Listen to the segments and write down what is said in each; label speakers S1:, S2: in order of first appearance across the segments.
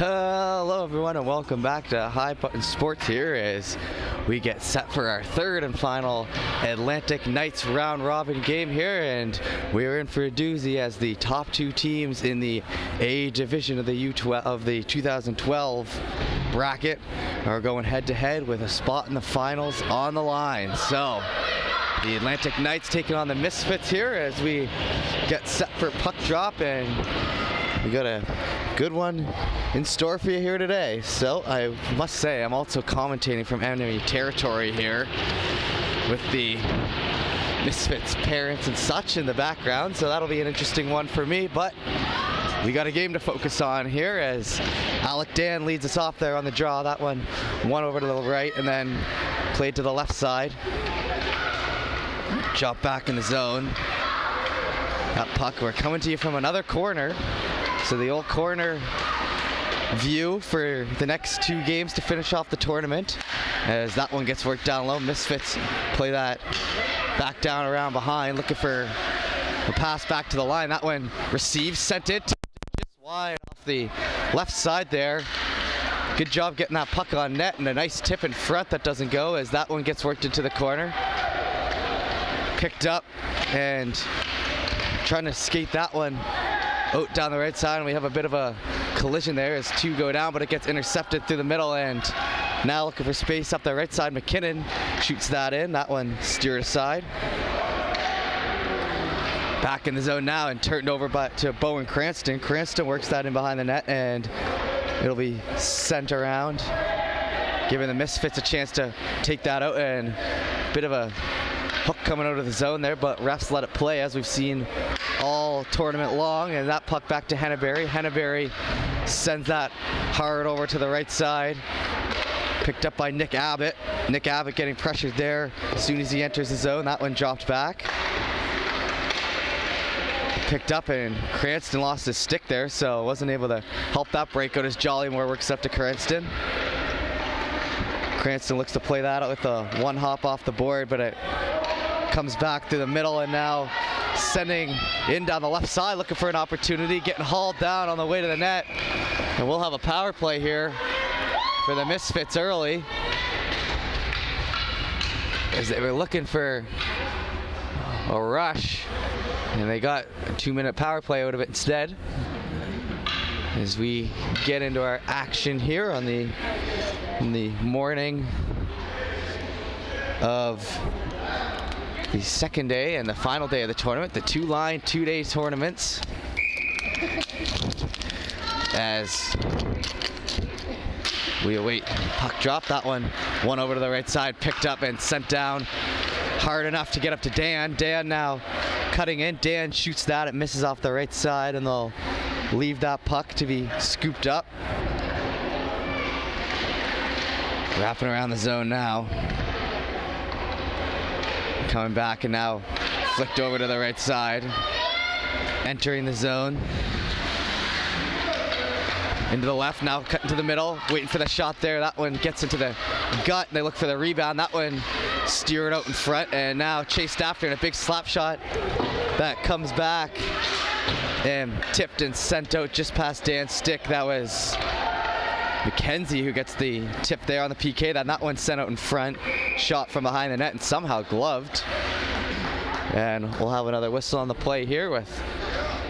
S1: Hello everyone and welcome back to High Button Sports here as we get set for our third and final Atlantic Knights round robin game here, and we're in for a doozy as the top two teams in the A division of the U12 of the 2012 bracket are going head to head with a spot in the finals on the line. So the Atlantic Knights taking on the Misfits here as we get set for puck drop, and we got a good one in store for you here today. So I must say I'm also commentating from enemy territory here with the Misfits parents and such in the background, so that'll be an interesting one for me. But we got a game to focus on here as Alec Dan leads us off there on the draw. That one over to the right and then played to the left side. Drop back in the zone. That puck, we're coming to you from another corner. So the old corner view for the next two games to finish off the tournament as that one gets worked down low. Misfits play that back down around behind, looking for a pass back to the line. That one received, sent it just wide off the left side there. Good job getting that puck on net, and a nice tip in front that doesn't go as that one gets worked into the corner. Picked up and trying to skate that one out down the right side, and we have a bit of a collision there as two go down, but it gets intercepted through the middle, and now looking for space up the right side. McKinnon shoots that in. That one steered aside. Back in the zone now and turned over to Bowen Cranston. Cranston works that in behind the net, and it'll be sent around, giving the Misfits a chance to take that out, and a bit of a hook coming out of the zone there, but refs let it play as we've seen all tournament long, and that puck back to Henneberry. Henneberry sends that hard over to the right side. Picked up by Nick Abbott. Nick Abbott getting pressured there as soon as he enters the zone. That one dropped back. Picked up, and Cranston lost his stick there, so wasn't able to help that break out as Jollymore works up to Cranston. Cranston looks to play that out with a one hop off the board, but it comes back through the middle, and now sending in down the left side, looking for an opportunity, getting hauled down on the way to the net. And we'll have a power play here for the Misfits early, as they were looking for a rush, and they got a 2-minute power play out of it instead. As we get into our action here in the morning of the second day and the final day of the tournament, the two-line, two-day tournaments. As we await puck drop, that one over to the right side, picked up and sent down hard enough to get up to Dan. Dan now cutting in. Dan shoots that, it misses off the right side, and they'll leave that puck to be scooped up. Wrapping around the zone now. Coming back and now flicked over to the right side. Entering the zone. Into the left, now cutting to the middle, waiting for the shot there. That one gets into the gut. They look for the rebound. That one steered out in front and now chased after in a big slap shot that comes back and tipped and sent out just past Dan's stick. That was McKenzie who gets the tip there on the PK. That one sent out in front, shot from behind the net and somehow gloved. And we'll have another whistle on the play here with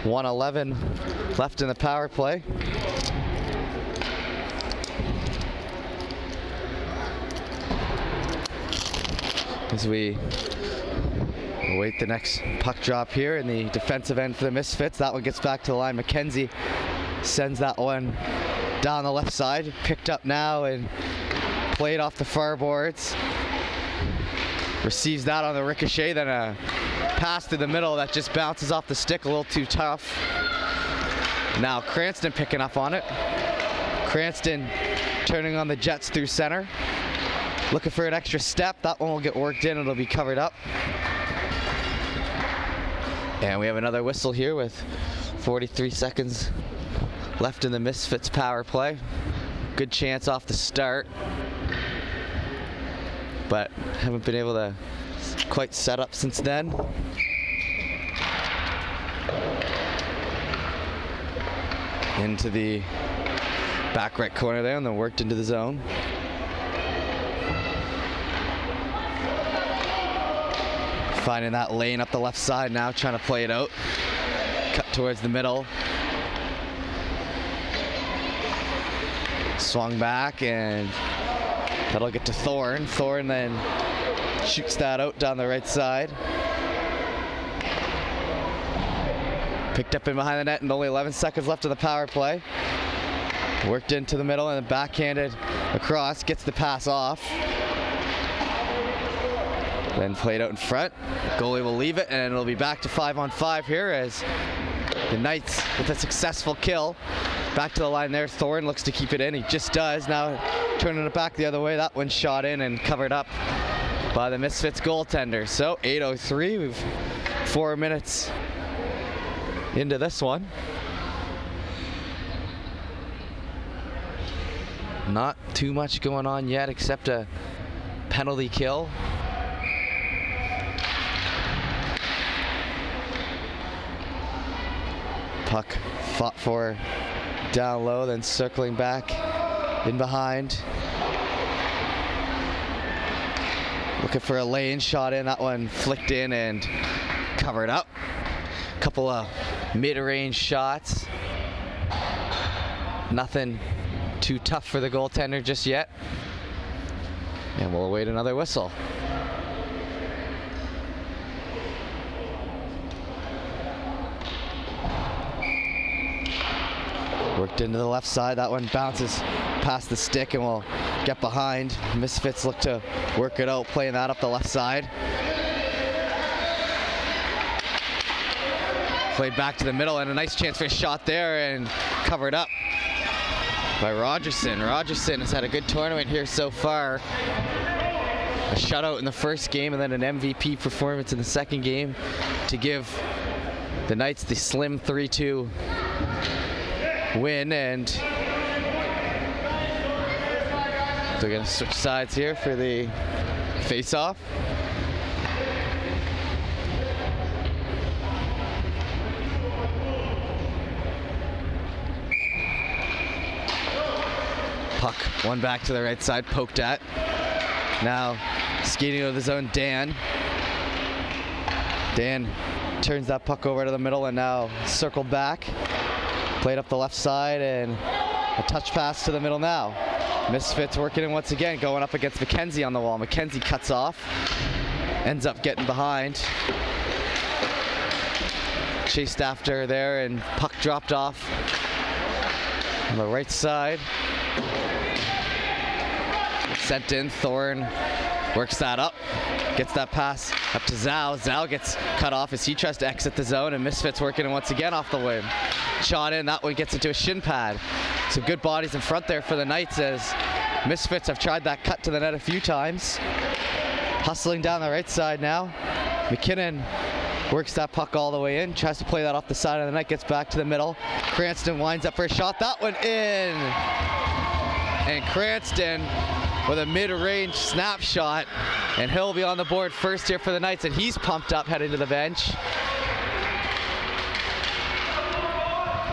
S1: 1:11 left in the power play. As we await the next puck drop here in the defensive end for the Misfits. That one gets back to the line. McKenzie sends that one down the left side, picked up now and played off the far boards. Receives that on the ricochet, then a pass through the middle that just bounces off the stick a little too tough. Now Cranston picking up on it. Cranston turning on the Jets through center. Looking for an extra step. That one will get worked in, it'll be covered up. And we have another whistle here with 43 seconds left in the Misfits power play. Good chance off the start, but haven't been able to quite set up since then. Into the Back right corner there and then worked into the zone. Finding that lane up the left side now, trying to play it out. Cut towards the middle. Swung back and that'll get to Thorne. Thorne then shoots that out down the right side. Picked up in behind the net and only 11 seconds left of the power play. Worked into the middle and then backhanded across, gets the pass off. Then played out in front. Goalie will leave it and it'll be back to 5-on-5 here as the Knights with a successful kill. Back to the line there. Thorne looks to keep it in. He just does. Now turning it back the other way. That one's shot in and covered up by the Misfits goaltender. So 8:03. We've 4 minutes into this one. Not too much going on yet except a penalty kill. Puck fought for down low, then circling back in behind. Looking for a lane shot in. That one flicked in and covered up. Couple of mid-range shots. Nothing too tough for the goaltender just yet. And we'll await another whistle. Worked into the left side. That one bounces past the stick and will get behind. Misfits look to work it out, playing that up the left side. Played back to the middle and a nice chance for a shot there and covered up by Rogerson. Rogerson has had a good tournament here so far. A shutout in the first game and then an MVP performance in the second game to give the Knights the slim 3-2 win, and they're going to switch sides here for the face-off. Puck, one back to the right side, poked at. Now skating over the zone, Dan. Dan turns that puck over to the middle and now circled back. Played up the left side and a touch pass to the middle now. Misfits working in once again, going up against McKenzie on the wall. McKenzie cuts off, ends up getting behind. Chased after there and puck dropped off on the right side. Sent in, Thorne works that up. Gets that pass up to Zhao. Zhao gets cut off as he tries to exit the zone, and Misfits working in once again off the wing. Shot in, that one gets into a shin pad. Some good bodies in front there for the Knights as Misfits have tried that cut to the net a few times. Hustling down the right side now. McKinnon works that puck all the way in, tries to play that off the side of the net, gets back to the middle. Cranston winds up for a shot, that one in! And Cranston with a mid-range snapshot, and he'll be on the board first here for the Knights, and he's pumped up heading to the bench.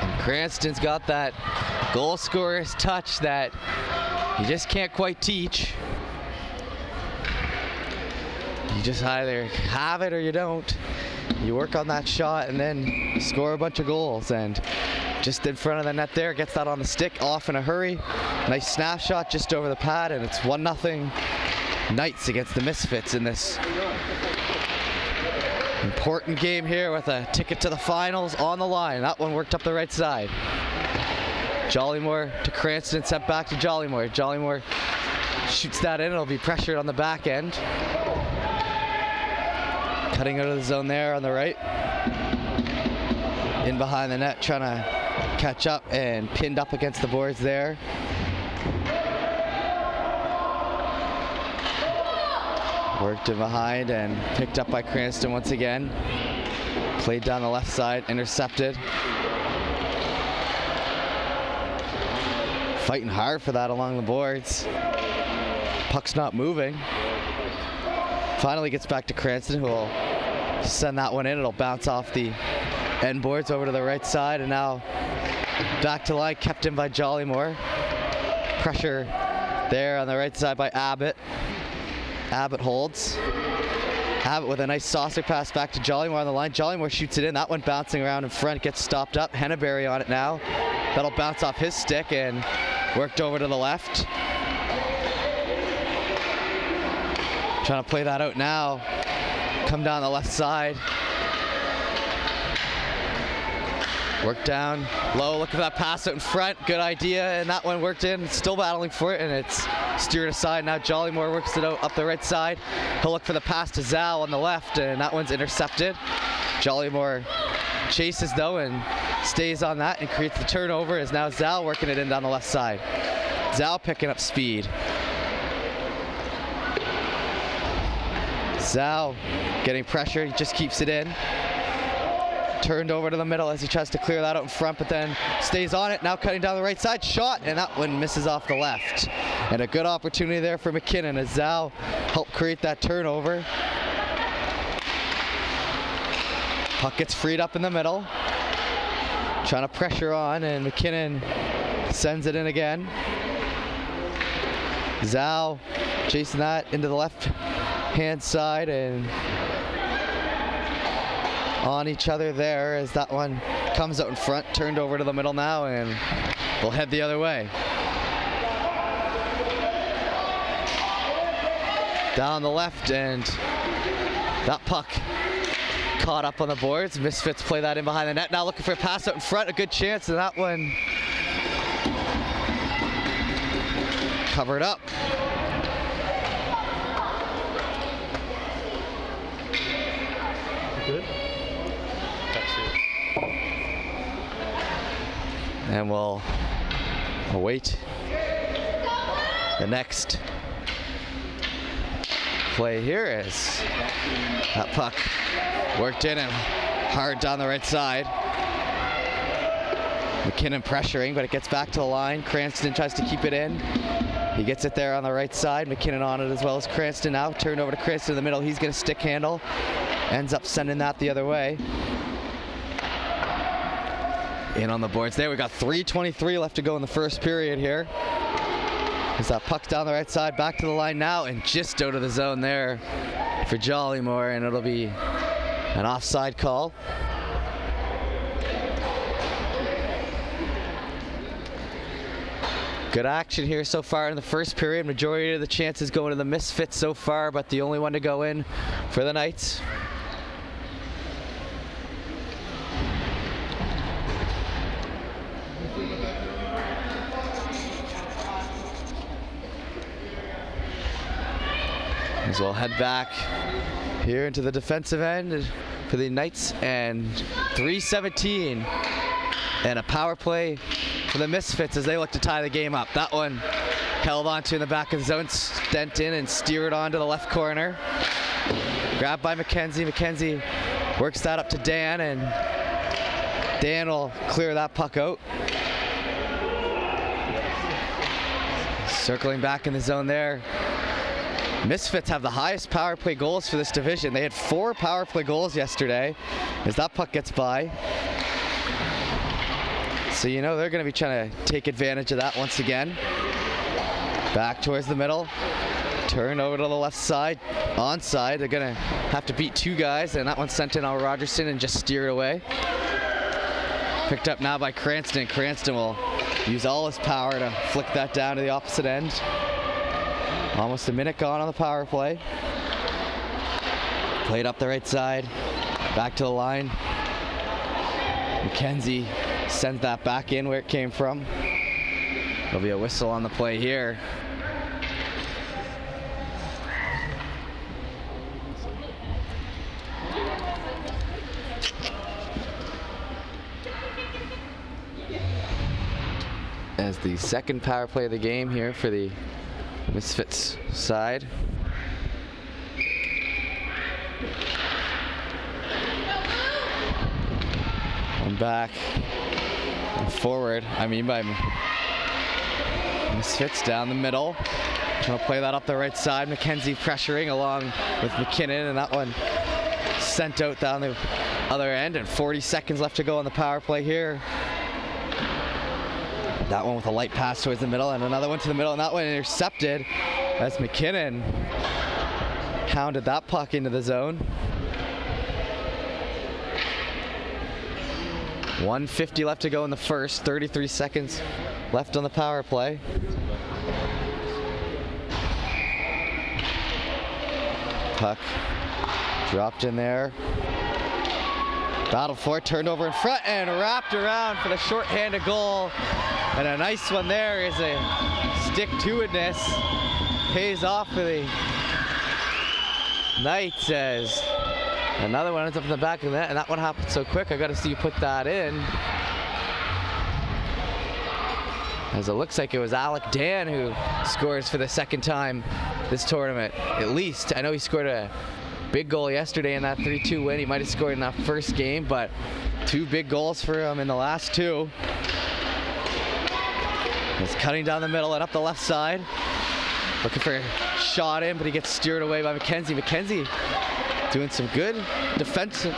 S1: And Cranston's got that goal scorer's touch that you just can't quite teach. You just either have it or you don't. You work on that shot and then score a bunch of goals, and just in front of the net there, gets that on the stick, off in a hurry. Nice snapshot just over the pad, and it's 1-0 Knights against the Misfits in this important game here with a ticket to the finals on the line. That one worked up the right side. Jollymore to Cranston, sent back to Jollymore. Jollymore shoots that in, it'll be pressured on the back end. Cutting out of the zone there on the right. In behind the net, trying to catch up and pinned up against the boards there. Worked in behind and picked up by Cranston once again. Played down the left side, intercepted. Fighting hard for that along the boards. Puck's not moving. Finally gets back to Cranston, who will send that one in. It'll bounce off the end boards over to the right side, and now back to line, kept in by Jollymore. Pressure there on the right side by Abbott. Abbott holds. Abbott with a nice saucer pass back to Jollymore on the line. Jollymore shoots it in. That one bouncing around in front, gets stopped up. Henneberry on it now. That'll bounce off his stick and worked over to the left. Trying to play that out now. Come down the left side. Work down low, look for that pass out in front. Good idea, and that one worked in. Still battling for it, and it's steered aside. Now Jollymore works it out up the right side. He'll look for the pass to Zal on the left, and that one's intercepted. Jollymore chases though and stays on that and creates the turnover, as now Zal working it in down the left side. Zal picking up speed. Zal getting pressure, he just keeps it in. Turned over to the middle as he tries to clear that out in front, but then stays on it. Now cutting down the right side, shot, and that one misses off the left. And a good opportunity there for McKinnon as Zal helped create that turnover. Puck gets freed up in the middle. Trying to pressure on, and McKinnon sends it in again. Zal chasing that into the left hand side and on each other there as that one comes out in front, turned over to the middle now, and will head the other way. Down the left, and that puck caught up on the boards. Misfits play that in behind the net. Now looking for a pass out in front, a good chance, and that one covered up.
S2: Good.
S1: And we'll await the next play here as that puck worked in and hard down the right side. McKinnon pressuring, but it gets back to the line. Cranston tries to keep it in. He gets it there on the right side. McKinnon on it as well as Cranston now. Turned over to Cranston in the middle. He's going to stick handle. Ends up sending that the other way. In on the boards there. We got 3:23 left to go in the first period here. As that puck down the right side, back to the line now, and just out of the zone there for Jollymore, and it'll be an offside call. Good action here so far in the first period. Majority of the chances going to the Misfits so far, but the only one to go in for the Knights. As we'll head back here into the defensive end for the Knights, and 3:17 and a power play for the Misfits as they look to tie the game up. That one held onto in the back of the zone, stent in and steered on to the left corner. Grabbed by McKenzie. McKenzie works that up to Dan, and Dan will clear that puck out. Circling back in the zone there. Misfits have the highest power play goals for this division. They had 4 power play goals yesterday as that puck gets by. So you know they're going to be trying to take advantage of that once again. Back towards the middle. Turn over to the left side. Onside. They're going to have to beat 2 guys, and that one's sent in on Rogerson and just steered away. Picked up now by Cranston. Cranston will use all his power to flick that down to the opposite end. Almost a minute gone on the power play. Played up the right side. Back to the line. McKenzie sends that back in where it came from. There'll be a whistle on the play here. As the second power play of the game here for the Misfits side. And back and forward. By Misfits down the middle. Trying to play that up the right side. McKenzie pressuring along with McKinnon, and that one sent out down the other end, and 40 seconds left to go on the power play here. That one with a light pass towards the middle, and another one to the middle, and that one intercepted as McKinnon pounded that puck into the zone. 1:50 left to go in the first, 33 seconds left on the power play. Puck dropped in there. Battle for it, turned over in front and wrapped around for the shorthanded goal. And a nice one there is a stick-to-itness. Pays off for the Knights as another one ends up in the back of the net, and that one happened so quick. I got to see you put that in. As it looks like it was Alec Dan who scores for the second time this tournament, at least. I know he scored a big goal yesterday in that 3-2 win. He might have scored in that first game, but 2 big goals for him in the last 2. He's cutting down the middle and up the left side. Looking for a shot in, but he gets steered away by McKenzie. McKenzie doing some good defensive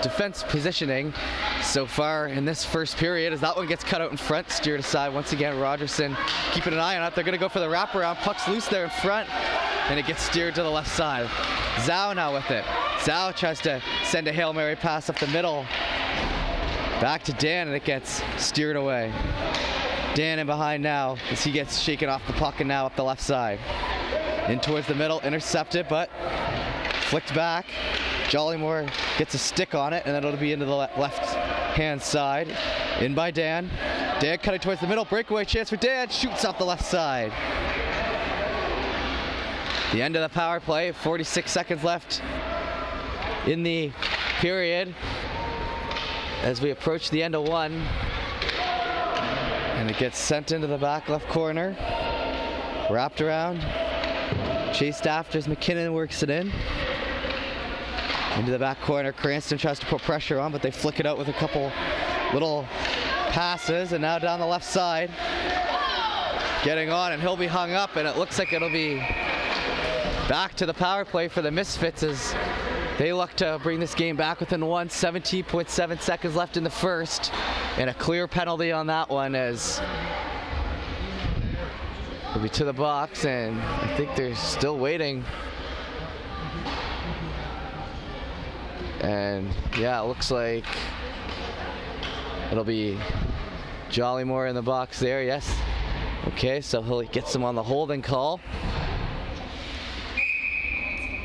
S1: defense positioning so far in this first period, as that one gets cut out in front, steered aside once again. Rogerson keeping an eye on it. They're going to go for the wraparound. Puck's loose there in front, and it gets steered to the left side. Zhao now with it. Zhao tries to send a Hail Mary pass up the middle. Back to Dan, and it gets steered away. Dan in behind now as he gets shaken off the puck, and now up the left side. In towards the middle, intercepted, but flicked back. Jollymore gets a stick on it, and then it'll be into the left-hand side. In by Dan. Dan cutting towards the middle, breakaway chance for Dan, shoots off the left side. The end of the power play, 46 seconds left in the period as we approach the end of one. And it gets sent into the back left corner. Wrapped around. Chased after as McKinnon works it in. Into the back corner. Cranston tries to put pressure on, but they flick it out with a couple little passes. And now down the left side. Getting on, and he'll be hung up, and it looks like it'll be back to the power play for the Misfits as they look to bring this game back within one. 17.7 seconds left in the first, and a clear penalty on that one as it'll be to the box, and I think they're still waiting. And yeah, it looks like it'll be Jollymore in the box there, yes. Okay, so he'll get some on the holding call.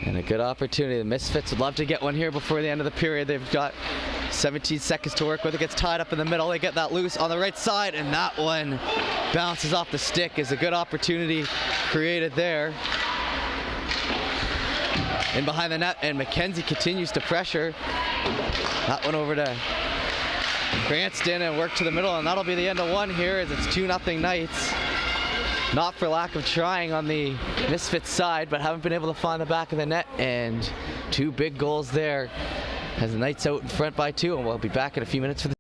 S1: And a good opportunity. The Misfits would love to get one here before the end of the period. They've got 17 seconds to work with. It gets tied up in the middle. They get that loose on the right side, and that one bounces off the stick. Is a good opportunity created there. In behind the net, and McKenzie continues to pressure. That one over to Cranston and work to the middle, and that'll be the end of one here as it's 2-0 Knights. Not for lack of trying on the Misfits side, but haven't been able to find the back of the net, and 2 big goals there as the Knights out in front by 2, and we'll be back in a few minutes for the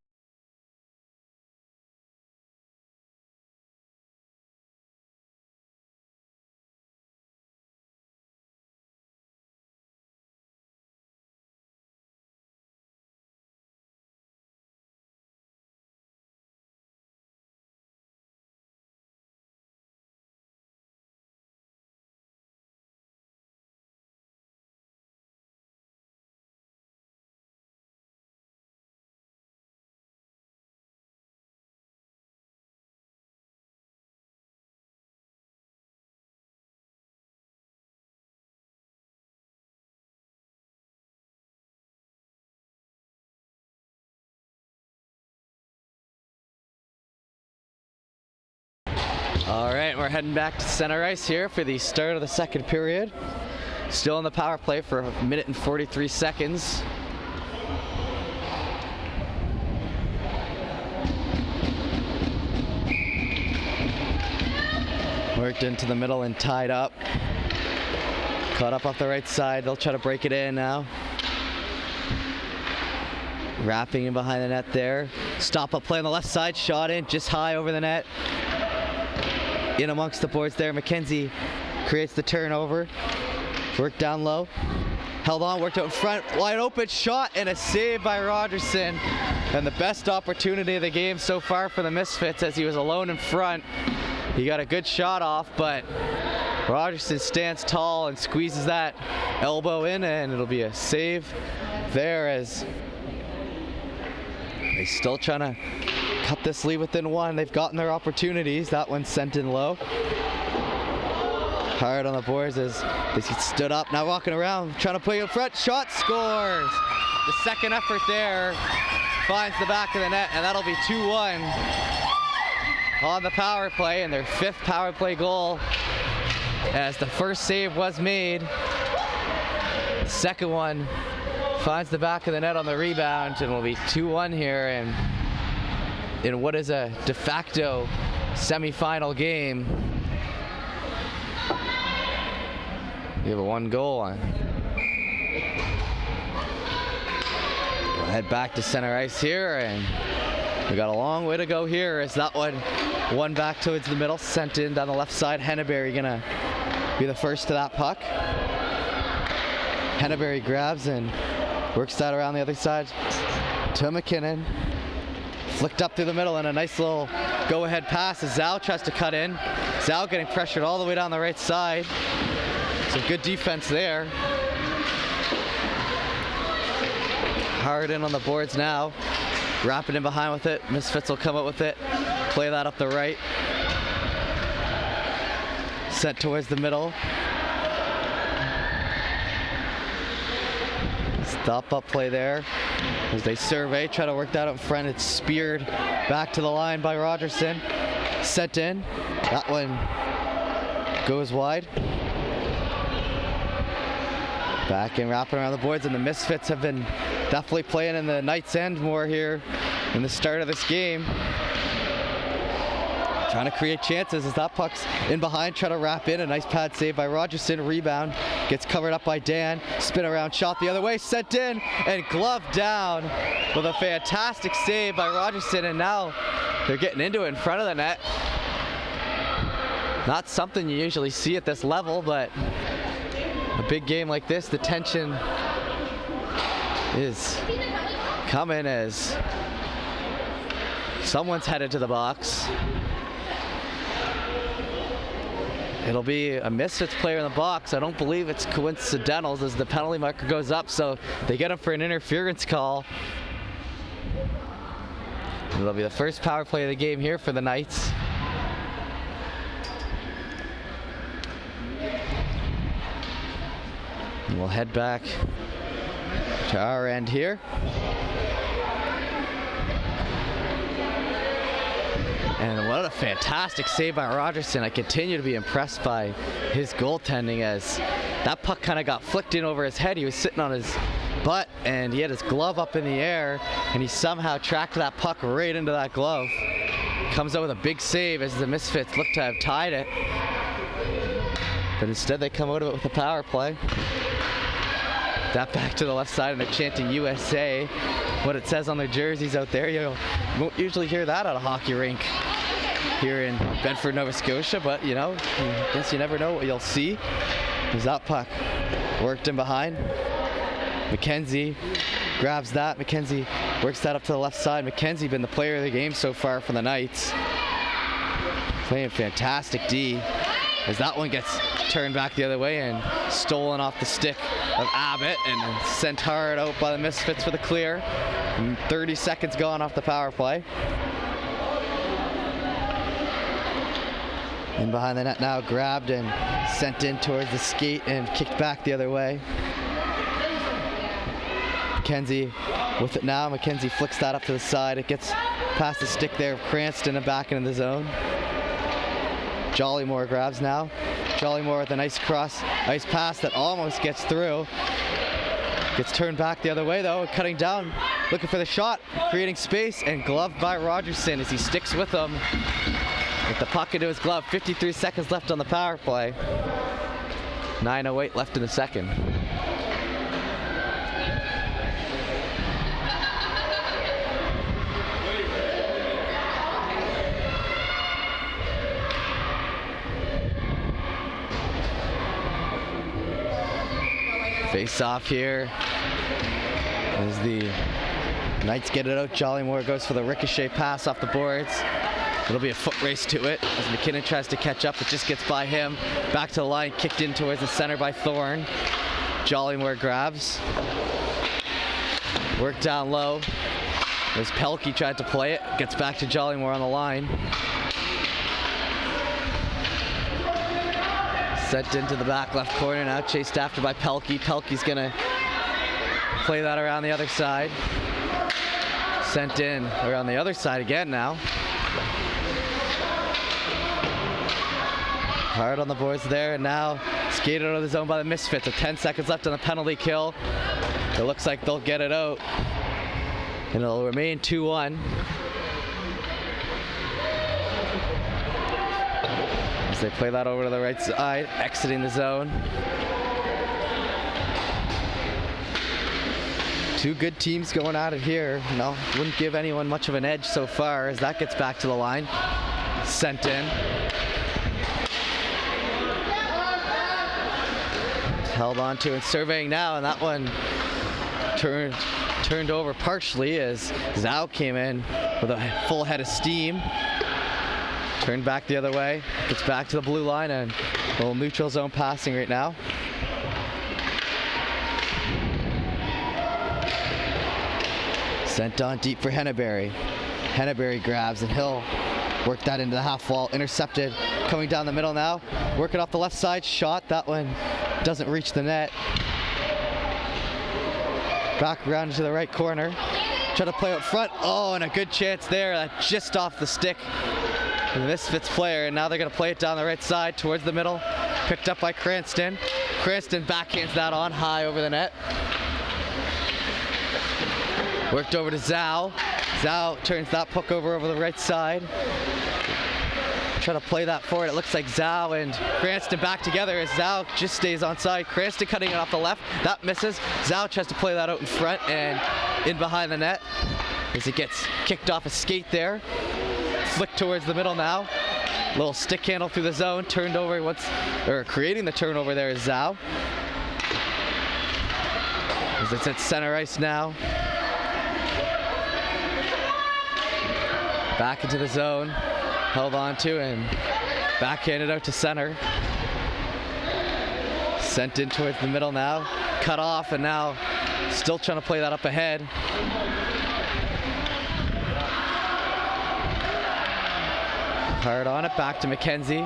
S1: All right, we're heading back to center ice here for the start of the second period. Still in the power play for 1 minute and 43 seconds. Worked into the middle and tied up. Caught up off the right side. They'll try to break it in now. Wrapping in behind the net there. Stop up play on the left side. Shot in just high over the net. In amongst the boards there. McKenzie creates the turnover. Worked down low. Held on, worked out in front. Wide open shot and a save by Rogerson. And the best opportunity of the game so far for the Misfits, as he was alone in front. He got a good shot off, but Rogerson stands tall and squeezes that elbow in, and it'll be a save there, as they're still trying to cut this lead within one. They've gotten their opportunities. That one's sent in low. Hard on the boards as they stood up, now walking around, trying to play in front. Shot, scores! The second effort there finds the back of the net, and that'll be 2-1 on the power play, and their 5th power play goal, as the first save was made. The second one finds the back of the net on the rebound, and it'll be 2-1 here, and in what is a de facto semifinal game. We have a 1 goal on. We'll head back to center ice here, and we got a long way to go here, as that one back towards the middle, sent in down the left side. Henneberry gonna be the first to that puck. Henneberry grabs and works that around the other side to McKinnon. Flicked up through the middle, and a nice little go-ahead pass as Zhao tries to cut in. Zhao getting pressured all the way down the right side. Some good defense there. Hard in on the boards now. Wrapping in behind with it. Misfits will come up with it. Play that up the right. Sent towards the middle. Stop up play there as they survey, try to work that up front. It's speared back to the line by Rogerson. Sent in. That one goes wide. Back and wrapping around the boards, and the Misfits have been definitely playing in the Knights' end more here in the start of this game. Trying to create chances as that puck's in behind, try to wrap in. A nice pad save by Rogerson. Rebound gets covered up by Dan. Spin around shot the other way, sent in, and gloved down with a fantastic save by Rogerson, and now they're getting into it in front of the net. Not something you usually see at this level, but a big game like this, the tension is coming as someone's headed to the box. It'll be a Misfits player in the box. I don't believe it's coincidental as the penalty marker goes up, so they get him for an interference call. It'll be the first power play of the game here for the Knights. And we'll head back to our end here. And what a fantastic save by Rogerson. I continue to be impressed by his goaltending, as that puck kind of got flicked in over his head. He was sitting on his butt and he had his glove up in the air, and he somehow tracked that puck right into that glove. Comes out with a big save as the Misfits look to have tied it. But instead they come out of it with a power play. That back to the left side, and they're chanting USA. What it says on their jerseys out there, you won't usually hear that at a hockey rink here in Bedford, Nova Scotia, but you know, I guess you never know what you'll see. There's that puck worked in behind. McKenzie grabs that. McKenzie works that up to the left side. McKenzie been the player of the game so far for the Knights. Playing fantastic D as that one gets turned back the other way and stolen off the stick of Abbott and sent hard out by the Misfits for the clear. And 30 seconds gone off the power play. In behind the net now, grabbed and sent in towards the skate and kicked back the other way. McKenzie with it now. McKenzie flicks that up to the side. It gets past the stick there of Cranston and back into the zone. Jollymore grabs now. Jollymore with a nice cross ice pass that almost gets through. Gets turned back the other way though, cutting down, looking for the shot, creating space, and gloved by Rogerson as he sticks with him. With the puck into his glove, 53 seconds left on the power play. 9:08 left in the second. Face off here as the Knights get it out. Jollymore goes for the ricochet pass off the boards. It'll be a foot race to it as McKinnon tries to catch up. It just gets by him. Back to the line, kicked in towards the center by Thorne. Jollymore grabs. Work down low. As Pelkey tried to play it, gets back to Jollymore on the line. Sent into the back left corner, now chased after by Pelkey. Pelkey's gonna play that around the other side. Sent in around the other side again now. Hard on the boards there, and now skated out of the zone by the Misfits. With 10 seconds left on the penalty kill. It looks like they'll get it out. And it'll remain 2-1. As they play that over to the right side, exiting the zone. Two good teams going at it here. No, wouldn't give anyone much of an edge so far as that gets back to the line. Sent in. Held on to and surveying now, and that one turned over partially as Zhao came in with a full head of steam. Turned back the other way, gets back to the blue line, and a little neutral zone passing right now. Sent on deep for Henneberry. Henneberry grabs, and he'll work that into the half wall. Intercepted, coming down the middle now. Working off the left side, shot. That one doesn't reach the net. Back around into the right corner. Try to play out front. Oh, and a good chance there. That just off the stick of the Misfits player. And now they're going to play it down the right side towards the middle. Picked up by Cranston. Cranston backhands that on high over the net. Worked over to Zhao. Zhao turns that puck over the right side. Try to play that forward. It looks like Zhao and Cranston back together as Zhao just stays on side. Cranston cutting it off the left. That misses. Zhao tries to play that out in front and in behind the net as it gets kicked off a skate there. Flick towards the middle now. Little stick handle through the zone. Turned over creating the turnover there is Zhao. As it's at center ice now. Back into the zone. Held on to and backhanded out to center. Sent in towards the middle now. Cut off and now still trying to play that up ahead. Hard on it, back to McKenzie.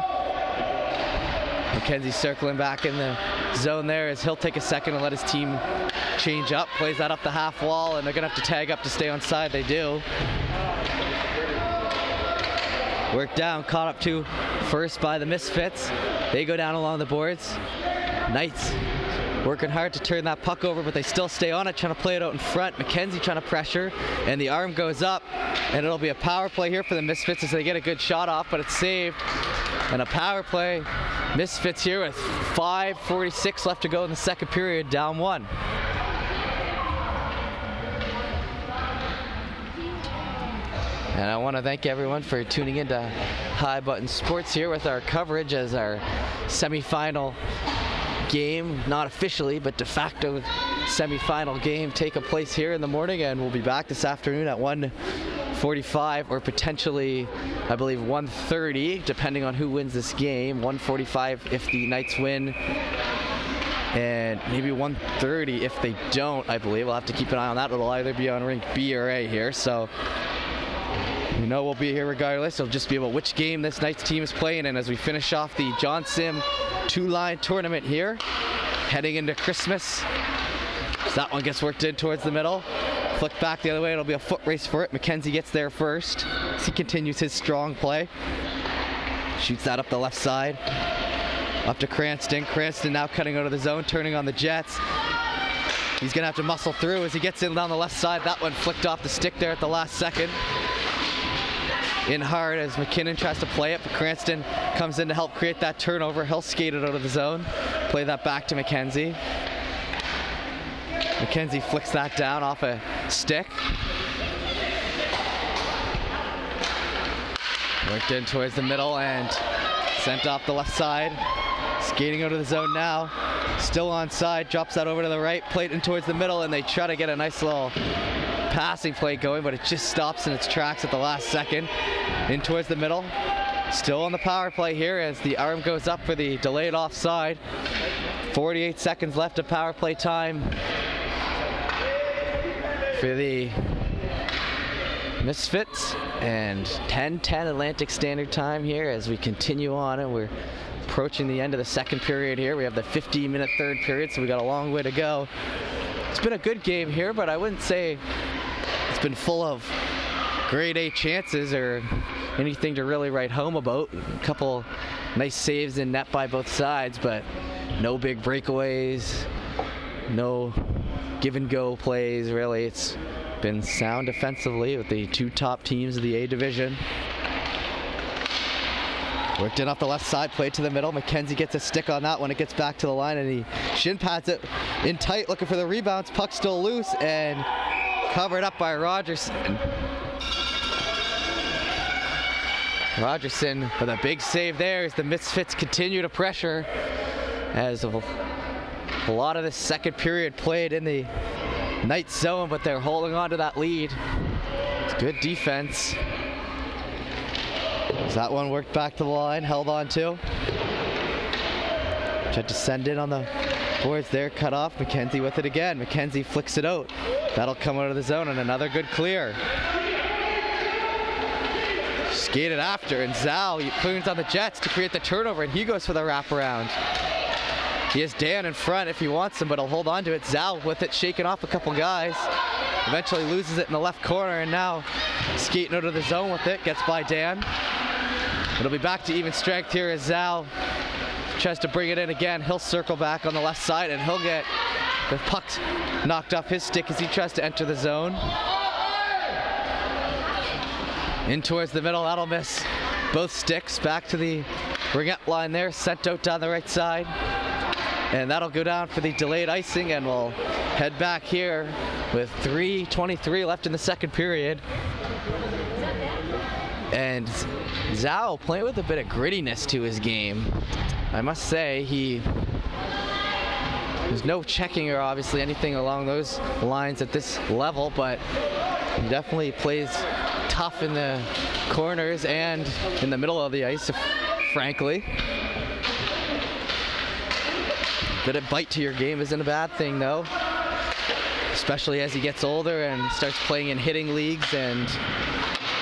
S1: McKenzie circling back in the zone there as he'll take a second and let his team change up. Plays that up the half wall and they're gonna have to tag up to stay on side. They do. Work down, caught up to first by the Misfits. They go down along the boards. Knights working hard to turn that puck over, but they still stay on it, trying to play it out in front. McKenzie trying to pressure, and the arm goes up, and it'll be a power play here for the Misfits as they get a good shot off, but it's saved. And a power play. Misfits here with 5:46 left to go in the second period, down 1. And I want to thank everyone for tuning into High Button Sports here with our coverage as our semifinal game, not officially, but de facto semifinal game taking place here in the morning. And we'll be back this afternoon at 1:45 or potentially, I believe, 1:30, depending on who wins this game. 1:45 if the Knights win, and maybe 1:30 if they don't, I believe. We'll have to keep an eye on that. It'll either be on rink B or A here. So you know we'll be here regardless. It'll just be about which game this Knights team is playing in as we finish off the John Sim 2-line tournament here, heading into Christmas. So that one gets worked in towards the middle. Flick back the other way. It'll be a foot race for it. McKenzie gets there first as he continues his strong play. Shoots that up the left side. Up to Cranston. Cranston now cutting out of the zone, turning on the Jets. He's going to have to muscle through as he gets in down the left side. That one flicked off the stick there at the last second. In hard as McKinnon tries to play it, but Cranston comes in to help create that turnover. He'll skate it out of the zone. Play that back to McKenzie. McKenzie flicks that down off a stick. Worked in towards the middle and sent off the left side. Skating out of the zone now. Still on side, drops that over to the right, played in towards the middle, and they try to get a nice little passing play going, but it just stops in its tracks at the last second. In towards the middle. Still on the power play here as the arm goes up for the delayed offside. 48 seconds left of power play time for the Misfits, and 10:10 Atlantic Standard Time here as we continue on, and we're approaching the end of the second period here. We have the 15-minute third period, so we got a long way to go. It's been a good game here, but I wouldn't say it's been full of grade A chances or anything to really write home about. A couple nice saves in net by both sides, but no big breakaways, no give and go plays really. It's been sound defensively with the two top teams of the A division. Worked in off the left side, played to the middle. McKenzie gets a stick on that one. It gets back to the line and he shin pads it in tight, looking for the rebounds. Puck still loose and covered up by Rogerson. Rogerson with a big save there as the Misfits continue to pressure as a lot of this second period played in the night zone, but they're holding on to that lead. It's good defense. As that one worked back to the line, held on to. Tried to send in on the boards there, cut off. McKenzie with it again. McKenzie flicks it out. That'll come out of the zone and another good clear. Skated after, and Zal cleans on the Jets to create the turnover, and he goes for the wraparound. He has Dan in front if he wants him, but he'll hold on to it. Zal with it, shaking off a couple guys. Eventually loses it in the left corner, and now skating out of the zone with it. Gets by Dan. It'll be back to even strength here as Zal tries to bring it in again. He'll circle back on the left side, and he'll get the puck knocked off his stick as he tries to enter the zone. In towards the middle, that'll miss both sticks. Back to the ringette line there, sent out down the right side. And that'll go down for the delayed icing, and we'll head back here with 3:23 left in the second period. And Zhao playing with a bit of grittiness to his game. I must say, there's no checking or obviously anything along those lines at this level, but he definitely plays tough in the corners and in the middle of the ice, frankly. Bit of bite to your game isn't a bad thing though, especially as he gets older and starts playing in hitting leagues. And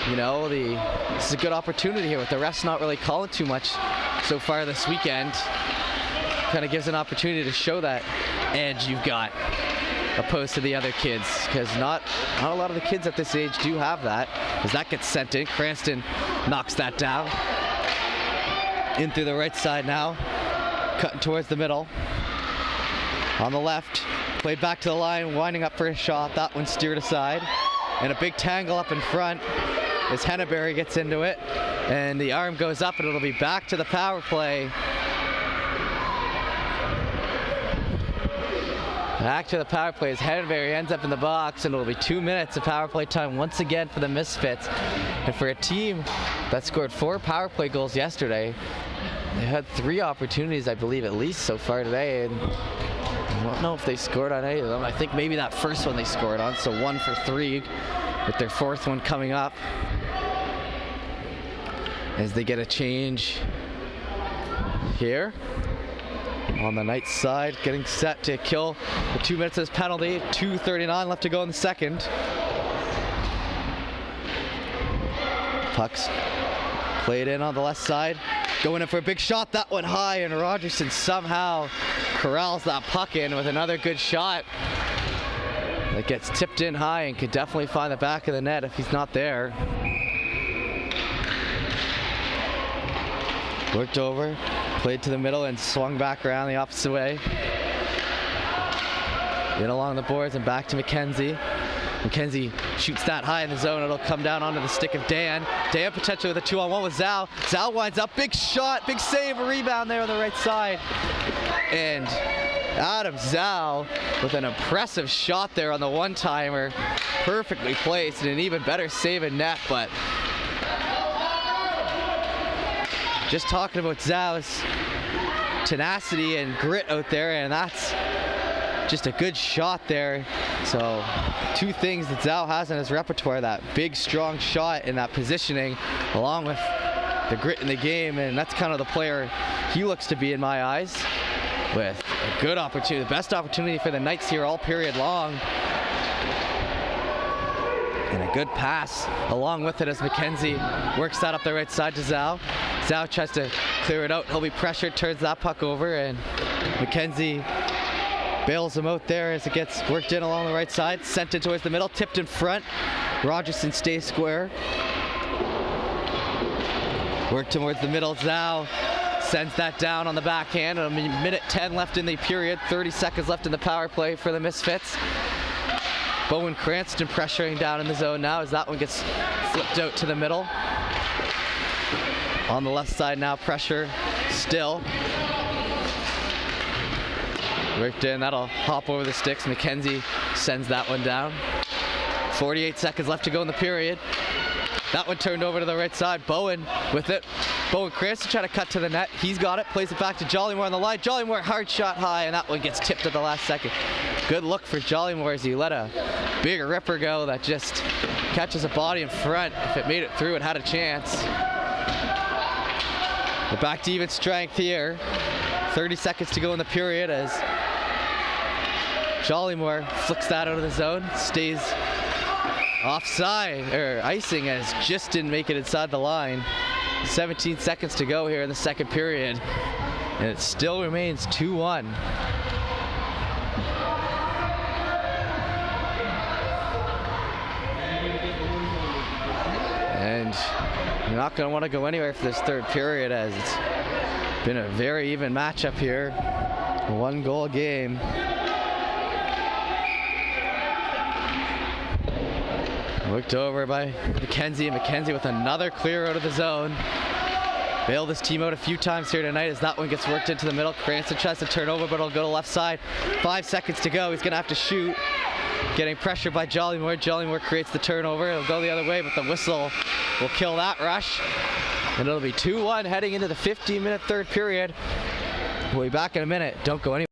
S1: you know, this is a good opportunity here with the refs not really calling too much so far this weekend. Kind of gives an opportunity to show that edge you've got opposed to the other kids, because not a lot of the kids at this age do have that. As that gets sent in, Cranston knocks that down. In through the right side now, cutting towards the middle. On the left, played back to the line, winding up for a shot. That one steered aside. And a big tangle up in front as Henneberry gets into it. And the arm goes up and it'll be back to the power play. Back to the power play as Henneberry ends up in the box, and it'll be 2 minutes of power play time once again for the Misfits. And for a team that scored 4 power play goals yesterday, they had 3 opportunities, I believe, at least so far today. And I don't know if they scored on any of them. I think maybe that first one they scored on, so 1 for 3 with their 4th one coming up. As they get a change here on the Knights side, getting set to kill the 2 minutes of this penalty. 2:39 left to go in the second. Pucks played in on the left side. Going in for a big shot. That one high, and Rogerson somehow corrals that puck in with another good shot. That gets tipped in high and could definitely find the back of the net if he's not there. Worked over, played to the middle, and swung back around the opposite way. In along the boards and back to McKenzie. McKenzie shoots that high in the zone. It'll come down onto the stick of Dan. Dan potentially with a 2-on-1 with Zal. Zal winds up, big shot, big save, a rebound there on the right side. And Adam Zal with an impressive shot there on the one-timer. Perfectly placed and an even better save in net, but just talking about Zal's tenacity and grit out there, and that's just a good shot there. So 2 things that Zhao has in his repertoire, that big strong shot and that positioning, along with the grit in the game, and that's kind of the player he looks to be in my eyes, with a good opportunity, the best opportunity for the Knights here all period long. And a good pass along with it as McKenzie works that up the right side to Zhao. Zhao tries to clear it out. He'll be pressured, turns that puck over, and McKenzie bails him out there as it gets worked in along the right side. Sent it towards the middle, tipped in front. Rogerson stays square. Work towards the middle. Zhao sends that down on the backhand. A minute 10 left in the period. 30 seconds left in the power play for the Misfits. Bowen Cranston pressuring down in the zone now as that one gets flipped out to the middle. On the left side now, pressure still. Worked in, that'll hop over the sticks. McKenzie sends that one down. 48 seconds left to go in the period. That one turned over to the right side. Bowen with it. Bowen Cranston trying to cut to the net. He's got it, plays it back to Jollymore on the line. Jollymore hard shot high, and that one gets tipped at the last second. Good look for Jollymore as he let a big ripper go that just catches a body in front. If it made it through, it had a chance. We're back to even strength here. 30 seconds to go in the period as Jollymore flicks that out of the zone, stays offside, or icing, as just didn't make it inside the line. 17 seconds to go here in the second period, and it still remains 2-1. And you're not going to want to go anywhere for this third period, as it's been a very even matchup here. A 1-goal game. Looked over by McKenzie, and McKenzie with another clear out of the zone. Bailed his team out a few times here tonight as that one gets worked into the middle. Cranston tries to turn over, but it'll go to left side. 5 seconds to go. He's going to have to shoot. Getting pressured by Jollymore. Jollymore creates the turnover. It'll go the other way, but the whistle will kill that rush. And it'll be 2-1 heading into the 15-minute third period. We'll be back in a minute. Don't go anywhere.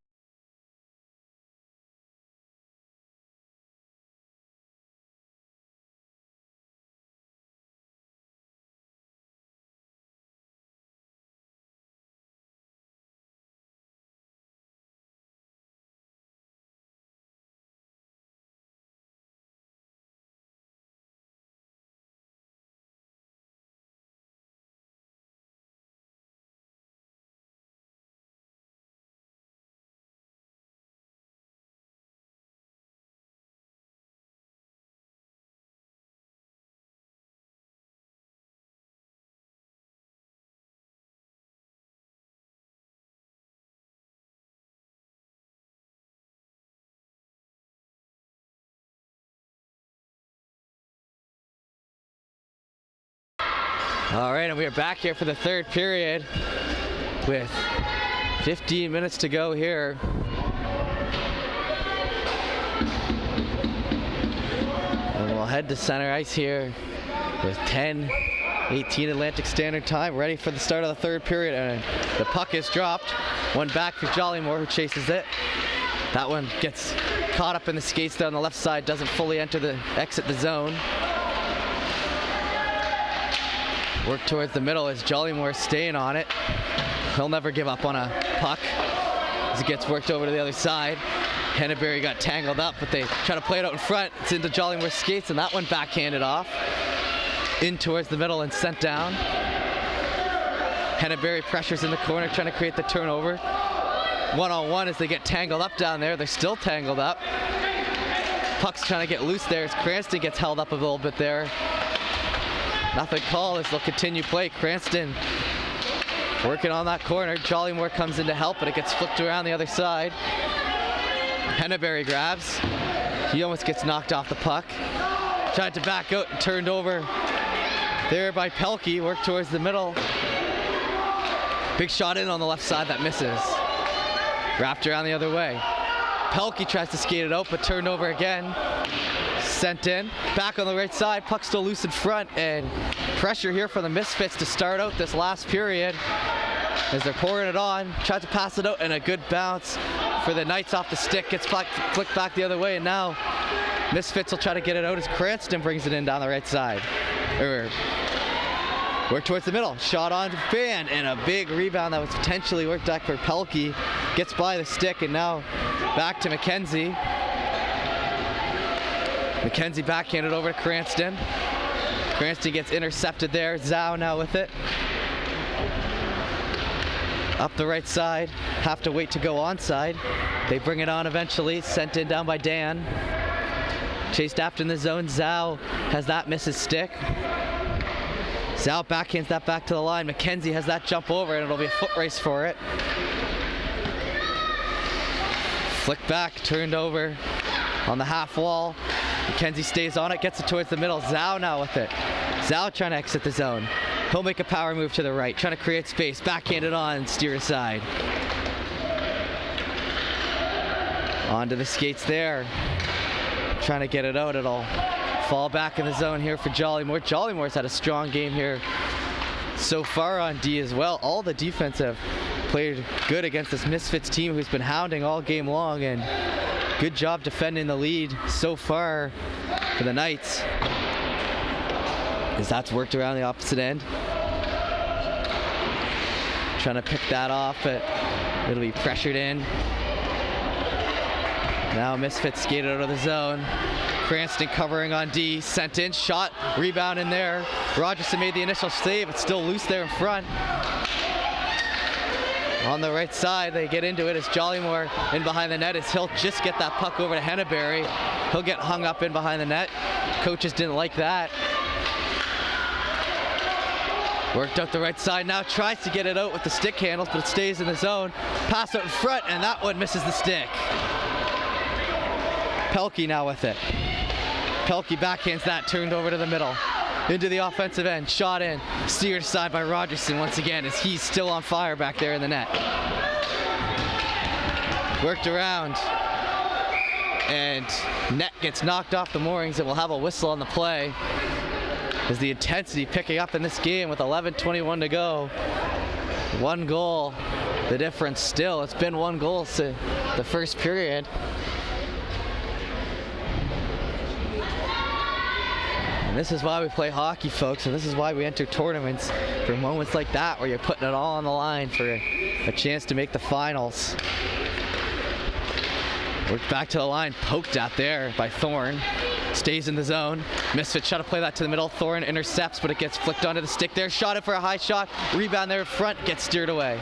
S1: All right, and we are back here for the third period with 15 minutes to go here. And we'll head to center ice here with 10:18 Atlantic Standard Time, ready for the start of the third period. And the puck is dropped. One back for Jollymore, who chases it. That one gets caught up in the skates there on the left side, doesn't fully exit the zone. Work towards the middle as Jollymore staying on it. He'll never give up on a puck as it gets worked over to the other side. Henneberry got tangled up, but they try to play it out in front. It's into Jollymore's skates, and that one backhanded off. In towards the middle and sent down. Henneberry pressures in the corner, trying to create the turnover. One-on-one as they get tangled up down there. They're still tangled up. Puck's trying to get loose there as Cranston gets held up a little bit there. Nothing called as they'll continue play. Cranston working on that corner. Jollymore comes in to help, but it gets flipped around the other side. Henneberry grabs. He almost gets knocked off the puck. Tried to back out and turned over there by Pelkey. Worked towards the middle. Big shot in on the left side that misses. Wrapped around the other way. Pelkey tries to skate it out, but turned over again. Sent in, back on the right side, puck still loose in front, and pressure here for the Misfits to start out this last period as they're pouring it on. Tried to pass it out, and a good bounce for the Knights off the stick, gets flicked back the other way, and now Misfits will try to get it out as Cranston brings it in down the right side. Work towards the middle, shot on Fan, and a big rebound that was potentially worked back for Pelkey. Gets by the stick, and now back to McKenzie. McKenzie backhanded over to Cranston. Cranston gets intercepted there. Zhao now with it. Up the right side, have to wait to go onside. They bring it on eventually, sent in down by Dan. Chased after in the zone, Zhao has that, misses stick. Zhao backhands that back to the line. McKenzie has that jump over, and it'll be a foot race for it. Flick back, turned over on the half wall. McKenzie stays on it, gets it towards the middle. Zhao now with it. Zhao trying to exit the zone. He'll make a power move to the right, trying to create space. Backhanded on, steer aside. Onto the skates there. Trying to get it out, it'll fall back in the zone here for Jollymore. Jollymore's had a strong game here so far on D as well. All the defense have played good against this Misfits team who's been hounding all game long, and good job defending the lead so far for the Knights, as that's worked around the opposite end. Trying to pick that off, but it'll be pressured in. Now Misfits skated out of the zone. Cranston covering on D, sent in, shot, rebound in there. Rogerson made the initial save, it's still loose there in front. On the right side, they get into it as Jollymore in behind the net, as he'll just get that puck over to Henneberry. He'll get hung up in behind the net. Coaches didn't like that. Worked out the right side now, tries to get it out with the stick handles, but it stays in the zone. Pass out in front, and that one misses the stick. Pelkey now with it. Pelkey backhands that, turned over to the middle. Into the offensive end, shot in, steered aside by Rogerson once again, as he's still on fire back there in the net. Worked around, and net gets knocked off the moorings, and we'll have a whistle on the play, as the intensity picking up in this game with 11:21 to go. One goal, the difference still. It's been one goal since the first period. And this is why we play hockey, folks, and this is why we enter tournaments, for moments like that where you're putting it all on the line for a chance to make the finals. Worked back to the line, poked out there by Thorne. Stays in the zone. Misfits try to play that to the middle. Thorne intercepts, but it gets flicked onto the stick there. Shot it for a high shot. Rebound there in front, gets steered away.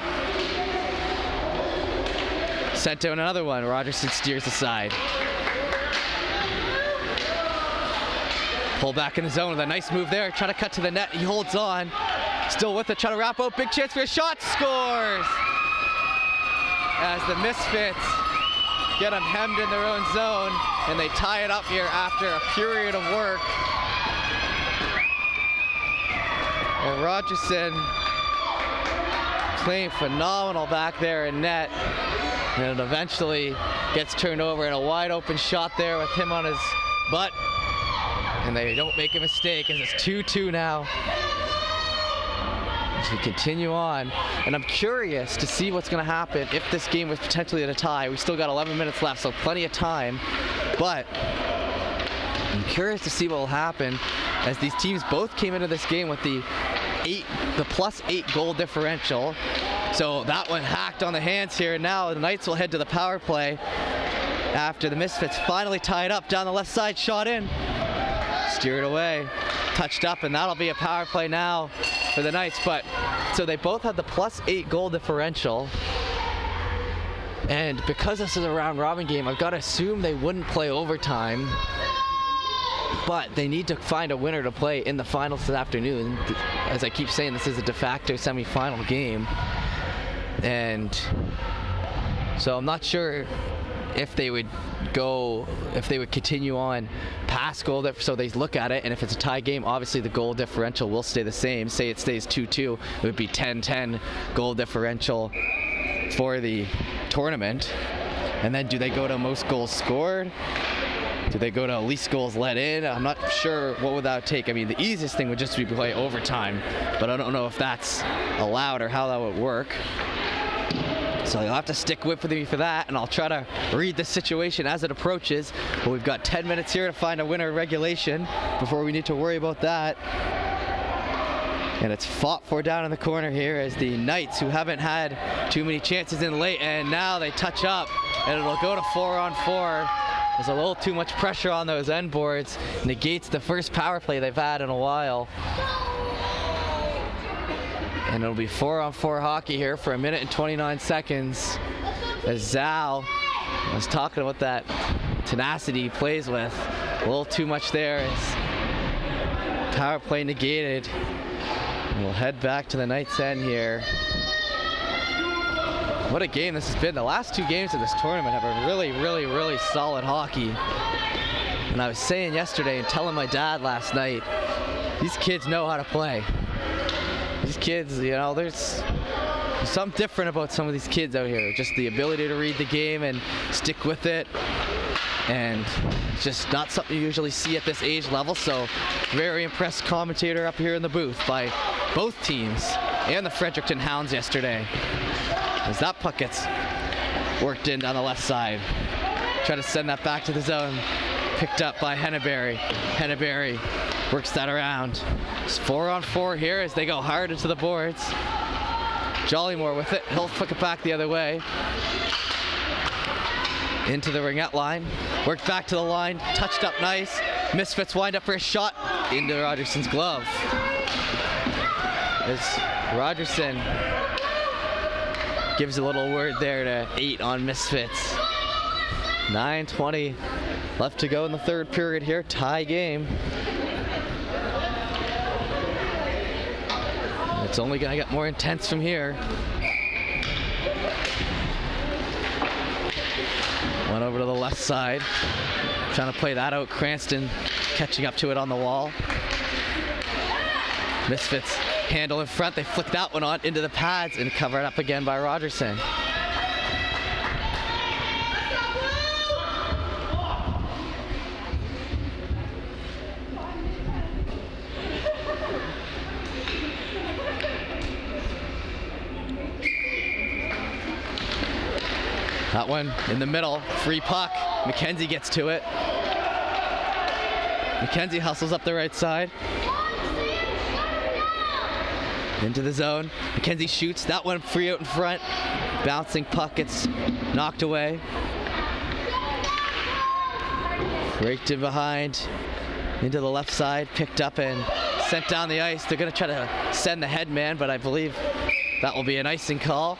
S1: Sent to another one. Rogerson steers aside. Pull back in the zone with a nice move there. Trying to cut to the net. He holds on. Still with it. Trying to wrap out. Big chance for a shot. Scores! As the Misfits get them hemmed in their own zone, and they tie it up here after a period of work. And Rogerson playing phenomenal back there in net. And it eventually gets turned over in a wide open shot there with him on his butt. And they don't make a mistake, as it's 2-2 now. As we continue on, and I'm curious to see what's going to happen if this game was potentially at a tie. We still got 11 minutes left, so plenty of time. But I'm curious to see what will happen, as these teams both came into this game with the +8 goal differential. So that one hacked on the hands here, and now the Knights will head to the power play after the Misfits finally tied up down the left side, shot in. Steered away, touched up, and that'll be a power play now for the Knights. But so they both had the +8 goal differential, and because this is a round robin game, I've got to assume they wouldn't play overtime, but they need to find a winner to play in the finals this afternoon. As I keep saying, this is a de facto semifinal game, and so I'm not sure if they would continue on past goal so they look at it, and if it's a tie game, obviously the goal differential will stay the same. Say it stays 2-2, it would be 10-10 goal differential for the tournament. And then do they go to most goals scored? Do they go to least goals let in? I'm not sure what would that take. I mean, the easiest thing would just be play overtime, but I don't know if that's allowed or how that would work. So you'll have to stick with me for that, and I'll try to read the situation as it approaches. But we've got 10 minutes here to find a winner in regulation before we need to worry about that. And it's fought for down in the corner here as the Knights, who haven't had too many chances in late, and now they touch up, and it'll go to 4-on-4. There's a little too much pressure on those end boards. Negates the first power play they've had in a while. And it'll be 4-on-4 hockey here for 1 minute and 29 seconds. As Zhao was talking about that tenacity he plays with. A little too much there as power play negated. And we'll head back to the Knights' end here. What a game this has been. The last 2 games of this tournament have been really solid hockey. And I was saying yesterday and telling my dad last night, these kids know how to play. These kids, you know, there's something different about some of these kids out here. Just the ability to read the game and stick with it. And it's just not something you usually see at this age level. So very impressed commentator up here in the booth by both teams and the Fredericton Hounds yesterday. As that puck gets worked in down the left side. Try to send that back to the zone. Picked up by Henneberry. Henneberry works that around. It's 4-on-4 here as they go hard into the boards. Jollymore with it. He'll flick it back the other way. Into the ringette line. Worked back to the line. Touched up nice. Misfits wind up for a shot into Rogerson's glove. As Rogerson gives a little word there to 8 on Misfits. 9:20 left to go in the third period here. Tie game. It's only going to get more intense from here. One over to the left side. Trying to play that out. Cranston catching up to it on the wall. Misfits handle in front. They flick that one on into the pads and covered up again by Rogerson. That one in the middle, free puck. McKenzie gets to it. McKenzie hustles up the right side. Into the zone. McKenzie shoots. That one free out in front. Bouncing puck gets knocked away. Raked in behind. Into the left side. Picked up and sent down the ice. They're going to try to send the head man, but I believe that will be an icing call.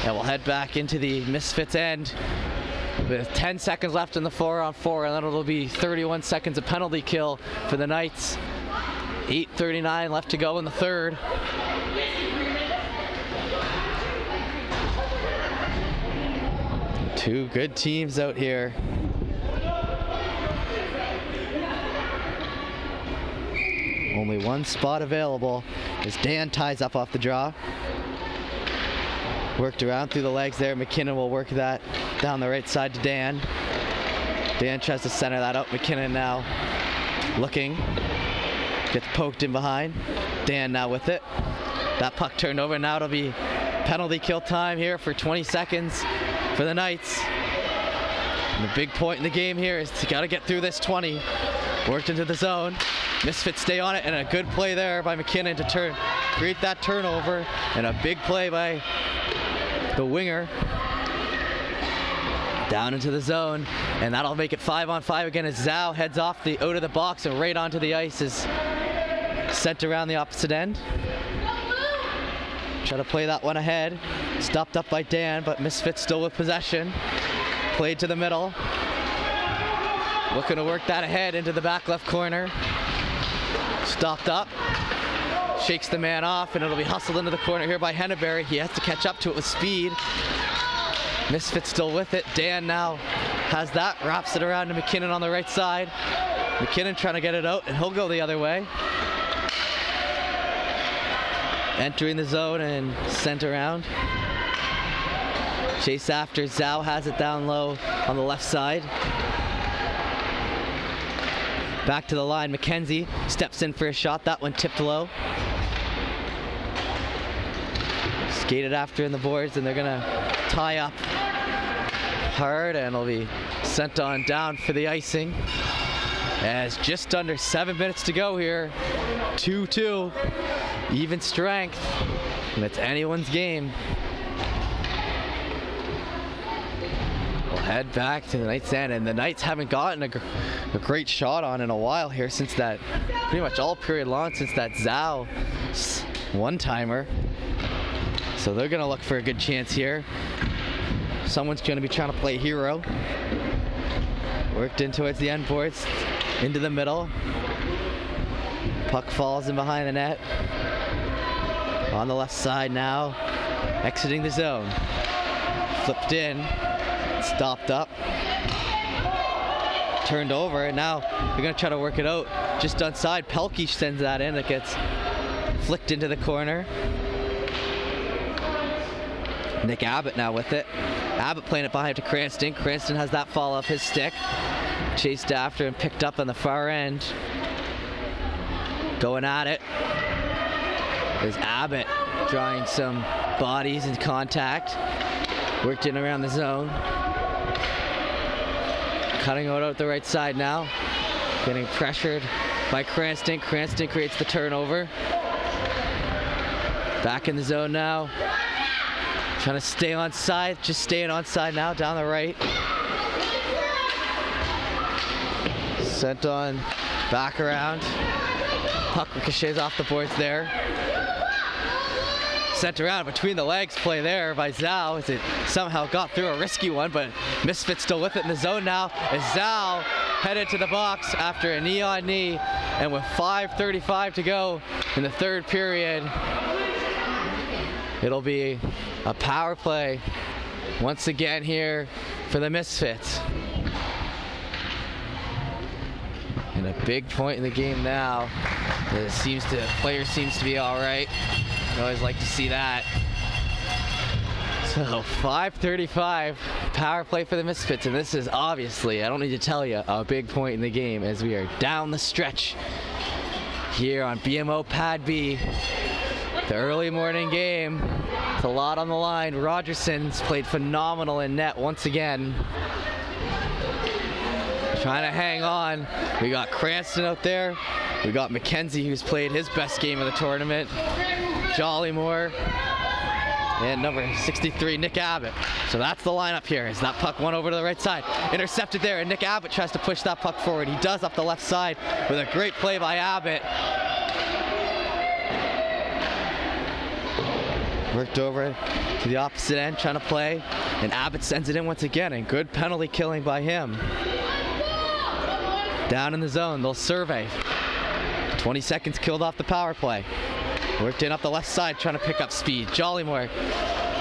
S1: And we'll head back into the Misfits end with 10 seconds left in the 4-on-4, and then it'll be 31 seconds of penalty kill for the Knights. 8:39 left to go in the third. Two good teams out here. Only one spot available as Dan ties up off the draw. Worked around through the legs there. McKinnon will work that down the right side to Dan. Dan tries to center that out. McKinnon now looking. Gets poked in behind. Dan now with it. That puck turned over. Now it'll be penalty kill time here for 20 seconds for the Knights. And the big point in the game here is to gotta get through this 20. Worked into the zone. Misfits stay on it, and a good play there by McKinnon to create that turnover, and a big play by the winger down into the zone, and that'll make it 5-on-5 again as Zhao heads off the out of the box and right onto the ice is sent around the opposite end. Try to play that one ahead. Stopped up by Dan, but Misfits still with possession. Played to the middle. Looking to work that ahead into the back left corner. Stopped up. Shakes the man off, and it'll be hustled into the corner here by Henneberry. He has to catch up to it with speed. Misfits still with it. Dan now has that, wraps it around to McKinnon on the right side. McKinnon trying to get it out, and he'll go the other way. Entering the zone and sent around. Chase after. Zhao has it down low on the left side. Back to the line. McKenzie steps in for a shot. That one tipped low. Skated after in the boards, and they're gonna tie up hard, and it'll be sent on down for the icing. As just under 7 minutes to go here. 2-2. Even strength. And it's anyone's game. We'll head back to the Knights' end, and the Knights haven't gotten a great shot on in a while here since that, pretty much all period long, since that Zhao one-timer. So they're gonna look for a good chance here. Someone's gonna be trying to play hero. Worked in towards the end boards, into the middle. Puck falls in behind the net. On the left side now, exiting the zone. Flipped in, stopped up, turned over, and now they're gonna try to work it out. Just onside, Pelkey sends that in, it gets flicked into the corner. Nick Abbott now with it. Abbott playing it behind to Cranston. Cranston has that fall off his stick. Chased after and picked up on the far end. Going at it. There's Abbott drawing some bodies in contact. Worked in around the zone. Cutting out the right side now. Getting pressured by Cranston. Cranston creates the turnover. Back in the zone now. Trying to stay onside, just staying onside now, down the right. Sent on, back around. Puck ricochets off the boards there. Sent around between the legs play there by Zhao as it somehow got through a risky one, but Misfits still with it in the zone now as Zhao headed to the box after a knee-on-knee, and with 5:35 to go in the third period, it'll be a power play once again here for the Misfits. And a big point in the game now. Player seems to be all right. I always like to see that. So 5:35 power play for the Misfits, and this is obviously, I don't need to tell you, a big point in the game as we are down the stretch here on BMO Pad B. The early morning game. It's a lot on the line. Rogerson's played phenomenal in net once again. Trying to hang on. We got Cranston out there. We got McKenzie, who's played his best game of the tournament. Jollymore. And number 63, Nick Abbott. So that's the lineup here. As that puck went over to the right side. Intercepted there, and Nick Abbott tries to push that puck forward. He does up the left side with a great play by Abbott. Worked over to the opposite end, trying to play, and Abbott sends it in once again, and good penalty killing by him. Down in the zone, they'll survey. 20 seconds killed off the power play. Worked in up the left side, trying to pick up speed. Jollymore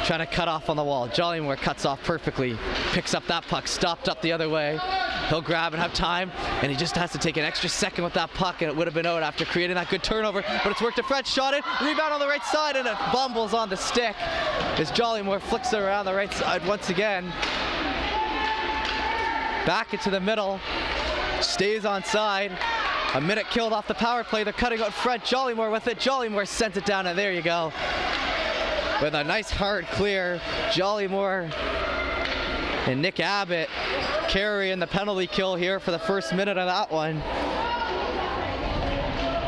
S1: trying to cut off on the wall. Jollymore cuts off perfectly, picks up that puck, stopped up the other way. He'll grab and have time, and he just has to take an extra second with that puck, and it would have been out after creating that good turnover, but it's worked to Fred, shot it, rebound on the right side, and it bumbles on the stick as Jollymore flicks it around the right side once again. Back into the middle, stays onside. A minute killed off the power play. They're cutting out Fred. Jollymore with it. Jollymore sends it down, and there you go. With a nice hard clear, Jollymore and Nick Abbott carrying the penalty kill here for the first minute of that one.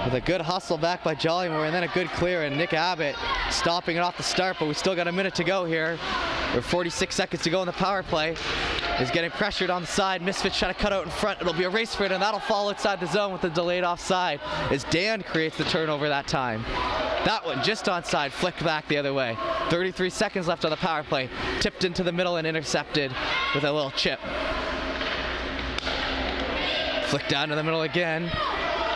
S1: With a good hustle back by Jollymore, and then a good clear, and Nick Abbott stopping it off the start, but we still got a minute to go here. Or 46 seconds to go in the power play. Is getting pressured on the side. Misfits trying to cut out in front. It'll be a race for it, and that'll fall outside the zone with the delayed offside as Dan creates the turnover that time. That one just onside, flicked back the other way. 33 seconds left on the power play. Tipped into the middle and intercepted with a little chip. Flicked down to the middle again.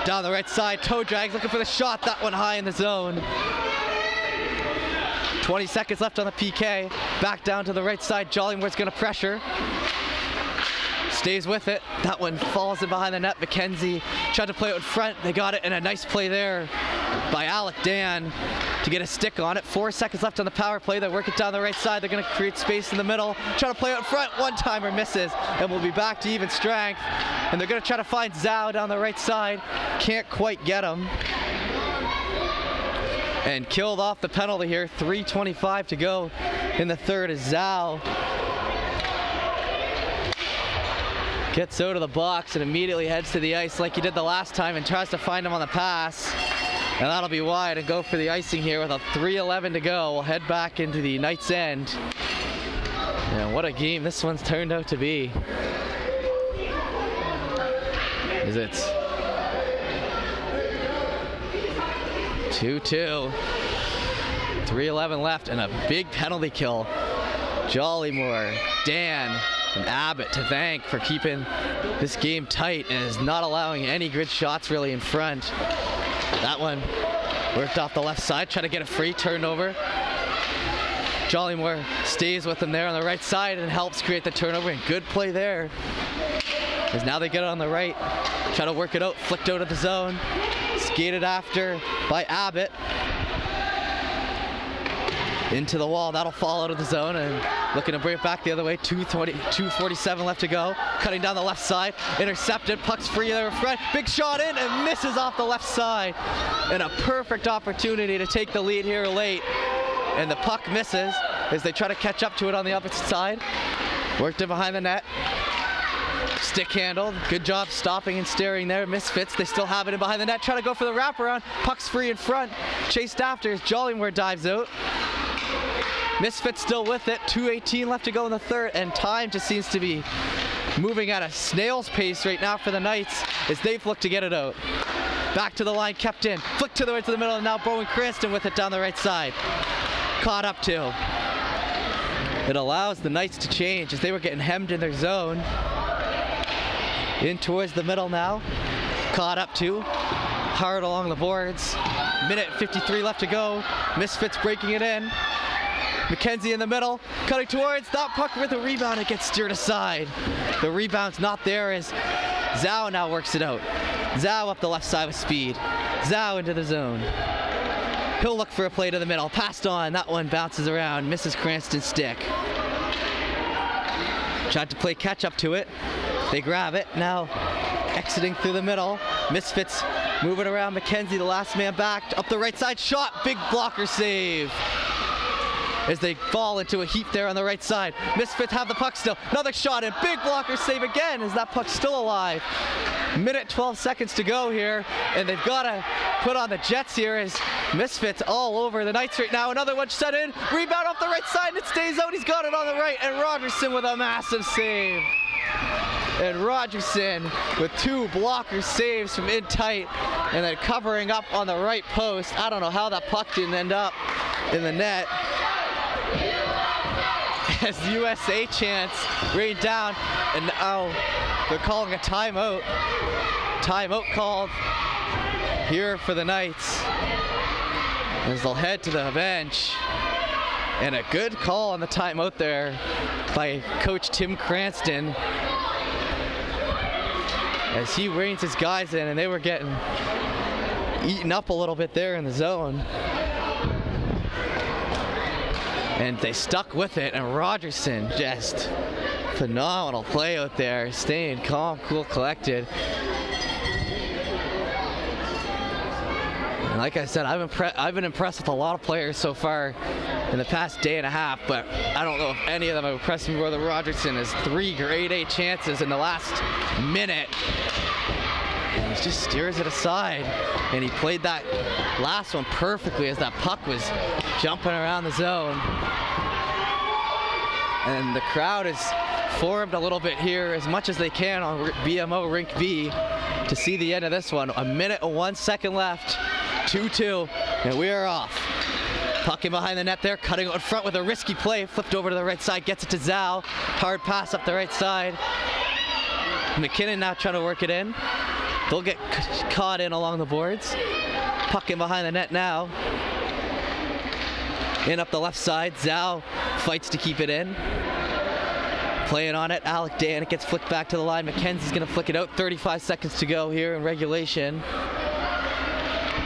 S1: Down the right side, toe drags, looking for the shot. That one high in the zone. 20 seconds left on the PK. Back down to the right side. Jollymore's going to pressure. Stays with it. That one falls in behind the net. McKenzie tried to play it in front. They got it, and a nice play there by Alec Dan to get a stick on it. 4 seconds left on the power play. They work it down the right side. They're going to create space in the middle. Try to play it in front. One-timer misses, and we'll be back to even strength. And they're going to try to find Zhao down the right side. Can't quite get him. and killed off the penalty here. 3:25 to go in the third as Zhao gets out of the box and immediately heads to the ice like he did the last time and tries to find him on the pass. And that'll be wide and go for the icing here with a 3:11 to go. We'll head back into the Knights' end. And what a game this one's turned out to be. Is it 2-2. 3:11 left and a big penalty kill. Jollymore, Dan, and Abbott to thank for keeping this game tight and is not allowing any good shots really in front. That one worked off the left side, trying to get it free, turned over. Jollymore stays with him there on the right side and helps create the turnover, and good play there. As now they get it on the right, try to work it out, flicked out of the zone, skated after by Abbott. Into the wall, that'll fall out of the zone and looking to bring it back the other way. 2:47 left to go. Cutting down the left side, intercepted, puck's free there in front. Big shot in and misses off the left side. And a perfect opportunity to take the lead here late. And the puck misses as they try to catch up to it on the opposite side. Worked it behind the net. Stick handled. Good job stopping and staring there. Misfits, they still have it in behind the net. Try to go for the wraparound. Puck's free in front. Chased after as Jollymore dives out. Misfits still with it. 2:18 left to go in the third, and time just seems to be moving at a snail's pace right now for the Knights as they've looked to get it out. Back to the line, kept in. Flick to the right to the middle, and now Bowen Cranston with it down the right side. Caught up to. It allows the Knights to change as they were getting hemmed in their zone. In towards the middle now. Caught up to. Hard along the boards. Minute 53 left to go. Misfits breaking it in. McKenzie in the middle, cutting towards that puck with a rebound. It gets steered aside. The rebound's not there as Zhao now works it out. Zhao up the left side with speed. Zhao into the zone. He'll look for a play to the middle. Passed on. That one bounces around. Misses Cranston's stick. Tried to play catch up to it. They grab it. Now exiting through the middle. Misfits moving around. McKenzie, the last man back. Up the right side. Shot. Big blocker save. As they fall into a heap there on the right side. Misfits have the puck still. Another shot and big blocker save again as that puck's still alive. Minute 12 seconds to go here, and they've got to put on the Jets here as Misfits all over the Knights right now. Another one set in. Rebound off the right side and it stays out. He's got it on the right, and Rogerson with a massive save. And Rogerson with two blocker saves from in tight and then covering up on the right post. I don't know how that puck didn't end up in the net. As the USA chants rained down, and now they're calling a timeout. Timeout called here for the Knights as they'll head to the bench. And a good call on the timeout there by Coach Tim Cranston as he reins his guys in, and they were getting eaten up a little bit there in the zone. And they stuck with it, and Rogerson, just phenomenal play out there, staying calm, cool, collected. And like I said, I've been impressed with a lot of players so far in the past day and a half, but I don't know if any of them have impressed me more than Rogerson. Has 3 grade A chances in the last minute. And he just steers it aside, and he played that last one perfectly as that puck was jumping around the zone. And the crowd is formed a little bit here as much as they can on BMO Rink B to see the end of this one. 1 minute and 1 second left. 2-2, and we are off. Puck in behind the net there, cutting out in front with a risky play. Flipped over to the right side, gets it to Zhao. Hard pass up the right side. McKinnon now trying to work it in. They'll get caught in along the boards. Puck in behind the net now. In up the left side, Zhao fights to keep it in. Playing on it, Alec Dan, it gets flicked back to the line. McKenzie's gonna flick it out. 35 seconds to go here in regulation.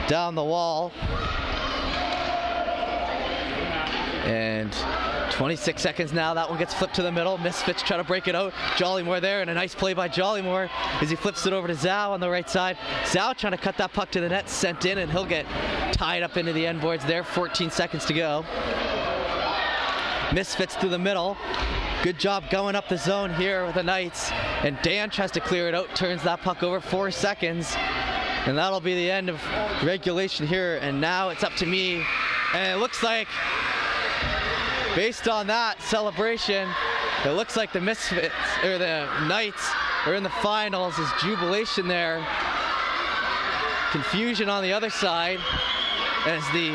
S1: Down the wall. And 26 seconds now. That one gets flipped to the middle. Misfits try to break it out. Jollymore there, and a nice play by Jollymore as he flips it over to Zhao on the right side. Zhao trying to cut that puck to the net, sent in, and he'll get tied up into the end boards there. 14 seconds to go. Misfits through the middle. Good job going up the zone here with the Knights. And Dan tries to clear it out, turns that puck over. 4 seconds. And that'll be the end of regulation here. And now it's up to me. And it looks like, based on that celebration, it looks like the Misfits, or the Knights, are in the finals. There's jubilation there. Confusion on the other side as the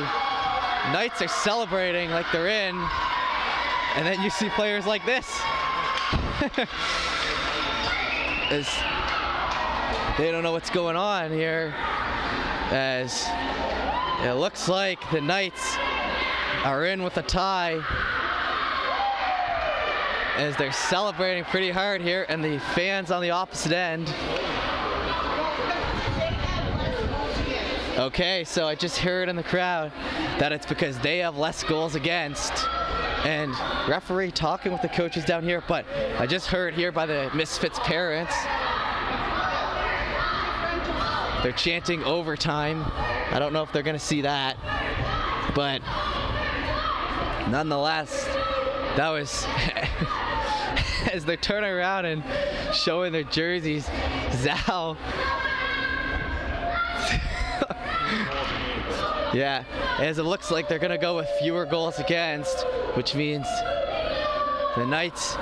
S1: Knights are celebrating like they're in. And then you see players like this. As they don't know what's going on here, as it looks like the Knights are in with a tie, as they're celebrating pretty hard here, and the fans on the opposite end. Okay, so I just heard in the crowd that it's because they have less goals against, and referee talking with the coaches down here, but I just heard here by the Misfits parents, they're chanting overtime. I don't know if they're gonna see that, but nonetheless, that was as they're turning around and showing their jerseys. Zhao, yeah, as it looks like they're gonna go with fewer goals against, which means the Knights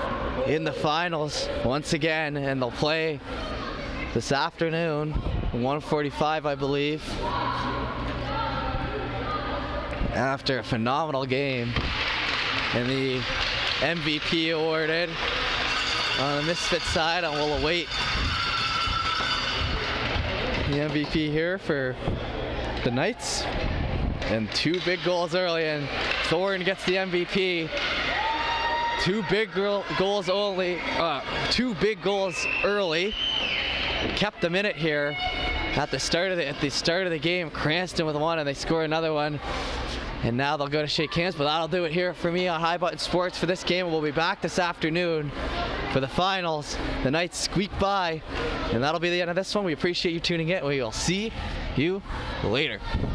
S1: in the finals once again, and they'll play this afternoon, 1:45, I believe, after a phenomenal game. And the MVP awarded on the Misfits side, and we'll await the MVP here for the Knights. And 2 big goals early, and Thorne gets the MVP. 2 big goals only, 2 big goals early. Kept them in it here at the start of the game. Cranston with 1, and they score another one. And now they'll go to shake hands, but that'll do it here for me on High Button Sports for this game. We'll be back this afternoon for the finals. The Knights squeak by, and that'll be the end of this one. We appreciate you tuning in. We will see you later.